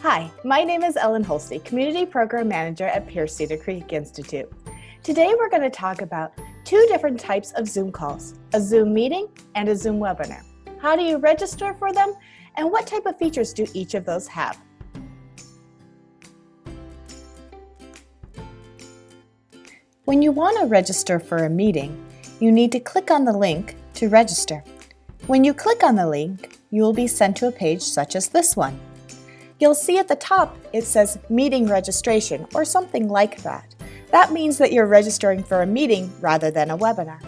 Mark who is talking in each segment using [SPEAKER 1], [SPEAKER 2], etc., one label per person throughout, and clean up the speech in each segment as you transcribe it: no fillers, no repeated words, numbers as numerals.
[SPEAKER 1] Hi, my name is Ellen Holste, Community Program Manager at Pierce Cedar Creek Institute. Today we're going to talk about two different types of Zoom calls, a Zoom meeting and a Zoom webinar. How do you register for them, and what type of features do each of those have? When you want to register for a meeting, you need to click on the link to register. When you click on the link, you will be sent to a page such as this one. You'll see at the top it says meeting registration or something like that. That means that you're registering for a meeting rather than a webinar.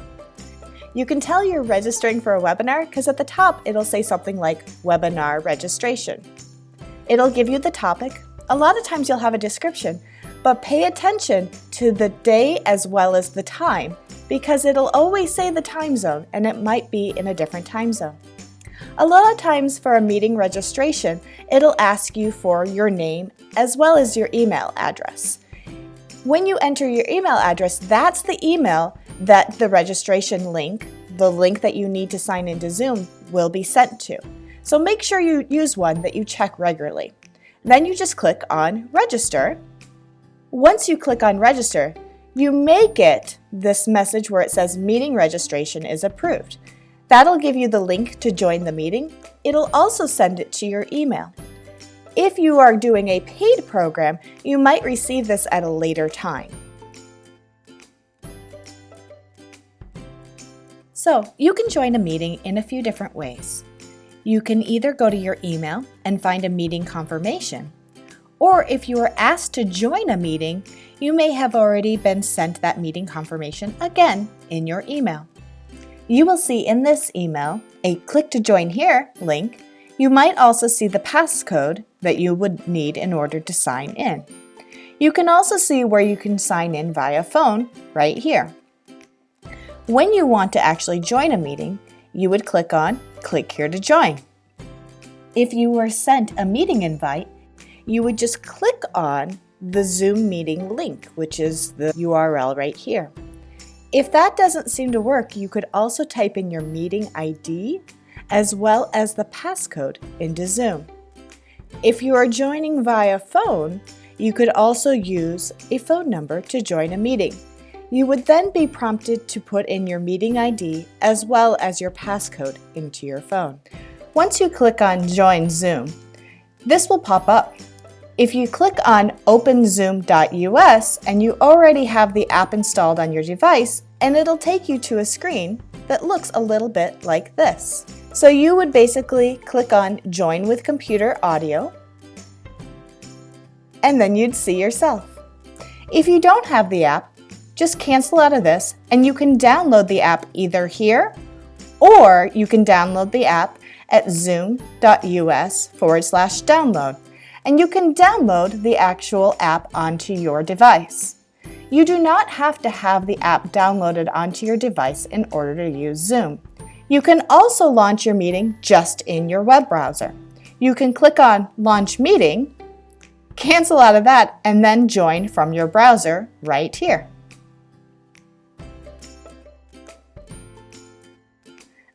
[SPEAKER 1] You can tell you're registering for a webinar because at the top it'll say something like webinar registration. It'll give you the topic. A lot of times you'll have a description, but pay attention to the day as well as the time because it'll always say the time zone and it might be in a different time zone. A lot of times for a meeting registration, it'll ask you for your name as well as your email address. When you enter your email address, that's the email that the registration link, the link that you need to sign into Zoom, will be sent to. So make sure you use one that you check regularly. Then you just click on register. Once you click on register, you may get this message where it says meeting registration is approved. That'll give you the link to join the meeting. It'll also send it to your email. If you are doing a paid program, you might receive this at a later time. So, you can join a meeting in a few different ways. You can either go to your email and find a meeting confirmation, or if you are asked to join a meeting, you may have already been sent that meeting confirmation again in your email. You will see in this email a click to join here link. You might also see the passcode that you would need in order to sign in. You can also see where you can sign in via phone right here. When you want to actually join a meeting, you would click on click here to join. If you were sent a meeting invite, you would just click on the Zoom meeting link, which is the URL right here. If that doesn't seem to work, you could also type in your meeting ID as well as the passcode into Zoom. If you are joining via phone, you could also use a phone number to join a meeting. You would then be prompted to put in your meeting ID as well as your passcode into your phone. Once you click on Join Zoom, this will pop up. If you click on openzoom.us and you already have the app installed on your device, and it'll take you to a screen that looks a little bit like this. So you would basically click on Join with Computer Audio, and then you'd see yourself. If you don't have the app, just cancel out of this and you can download the app either here or you can download the app at zoom.us/download. And you can download the actual app onto your device. You do not have to have the app downloaded onto your device in order to use Zoom. You can also launch your meeting just in your web browser. You can click on Launch Meeting, cancel out of that, and then join from your browser right here.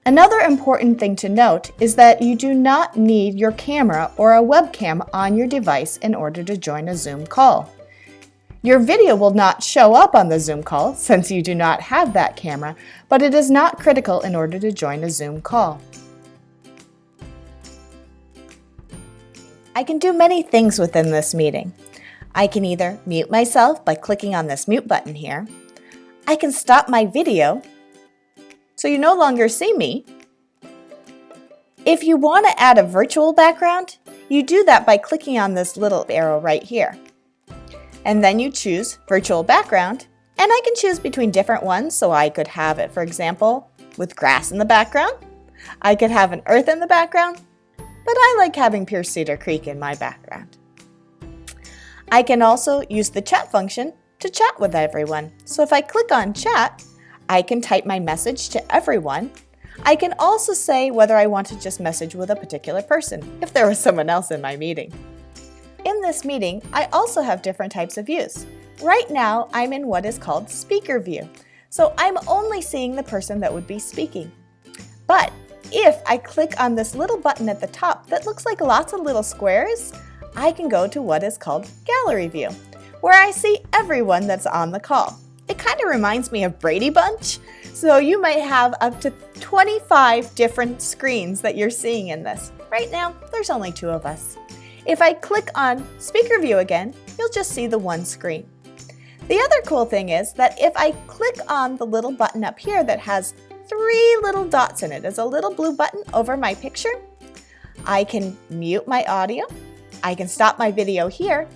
[SPEAKER 1] Another important thing to note is that you do not need your camera or a webcam on your device in order to join a Zoom call. Your video will not show up on the Zoom call since you do not have that camera, but it is not critical in order to join a Zoom call. I can do many things within this meeting. I can either mute myself by clicking on this mute button here. I can stop my video so you no longer see me. If you want to add a virtual background, you do that by clicking on this little arrow right here. And then you choose virtual background, and I can choose between different ones, so I could have it, for example, with grass in the background. I could have an earth in the background, but I like having Pierce Cedar Creek in my background. I can also use the chat function to chat with everyone. So if I click on chat, I can type my message to everyone. I can also say whether I want to just message with a particular person, if there was someone else in my meeting. In this meeting, I also have different types of views. Right now, I'm in what is called speaker view. So I'm only seeing the person that would be speaking. But if I click on this little button at the top that looks like lots of little squares, I can go to what is called Gallery View, where I see everyone that's on the call. It kind of reminds me of Brady Bunch, so you might have up to 25 different screens that you're seeing in this. Right now, there's only 2 of us. If I click on Speaker View again, you'll just see the one screen. The other cool thing is that if I click on the little button up here that has 3 little dots in it, there's a little blue button over my picture, I can mute my audio, I can stop my video here,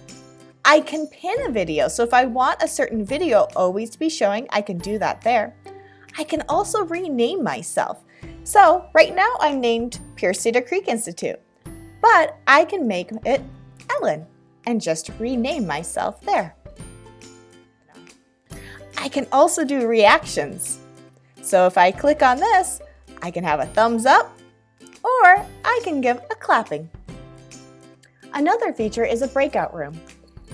[SPEAKER 1] I can pin a video, so if I want a certain video always to be showing, I can do that there. I can also rename myself. So right now I'm named Pierce Cedar Creek Institute, but I can make it Ellen and just rename myself there. I can also do reactions. So if I click on this, I can have a thumbs up or I can give a clapping. Another feature is a breakout room.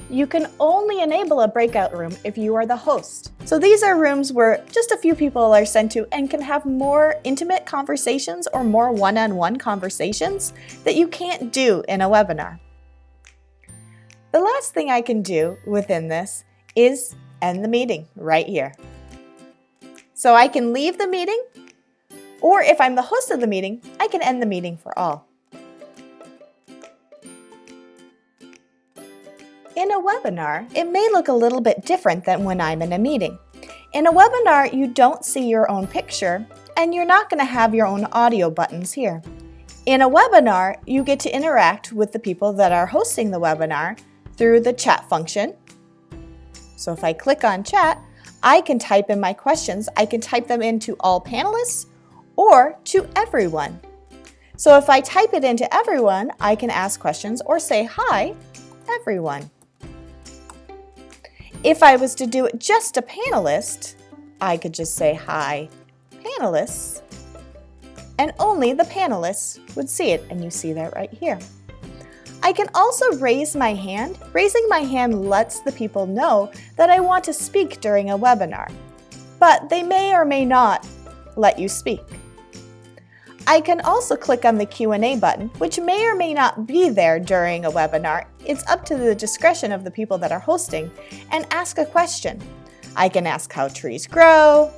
[SPEAKER 1] You can only enable a breakout room if you are the host. So these are rooms where just a few people are sent to and can have more intimate conversations or more one-on-one conversations that you can't do in a webinar. The last thing I can do within this is end the meeting right here. So I can leave the meeting, or if I'm the host of the meeting, I can end the meeting for all. In a webinar, it may look a little bit different than when I'm in a meeting. In a webinar, you don't see your own picture, and you're not going to have your own audio buttons here. In a webinar, you get to interact with the people that are hosting the webinar through the chat function. So if I click on chat, I can type in my questions. I can type them into all panelists or to everyone. So if I type it into everyone, I can ask questions or say, "Hi, everyone." If I was to do it just to panelists, I could just say, "Hi, panelists," and only the panelists would see it, and you see that right here. I can also raise my hand. Raising my hand lets the people know that I want to speak during a webinar, but they may or may not let you speak. I can also click on the Q&A button, which may or may not be there during a webinar. It's up to the discretion of the people that are hosting, and ask a question. I can ask how trees grow,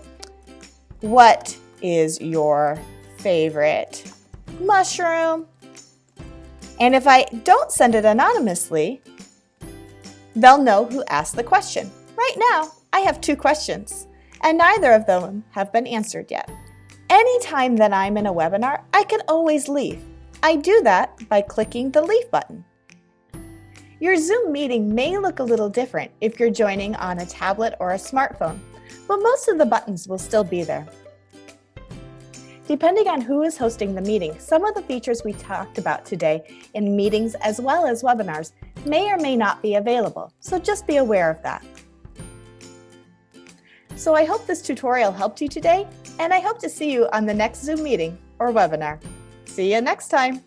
[SPEAKER 1] what is your favorite mushroom, and if I don't send it anonymously, they'll know who asked the question. Right now, I have 2 questions, and neither of them have been answered yet. Anytime that I'm in a webinar, I can always leave. I do that by clicking the Leave button. Your Zoom meeting may look a little different if you're joining on a tablet or a smartphone, but most of the buttons will still be there. Depending on who is hosting the meeting, some of the features we talked about today in meetings as well as webinars may or may not be available, so just be aware of that. So I hope this tutorial helped you today, and I hope to see you on the next Zoom meeting or webinar. See you next time.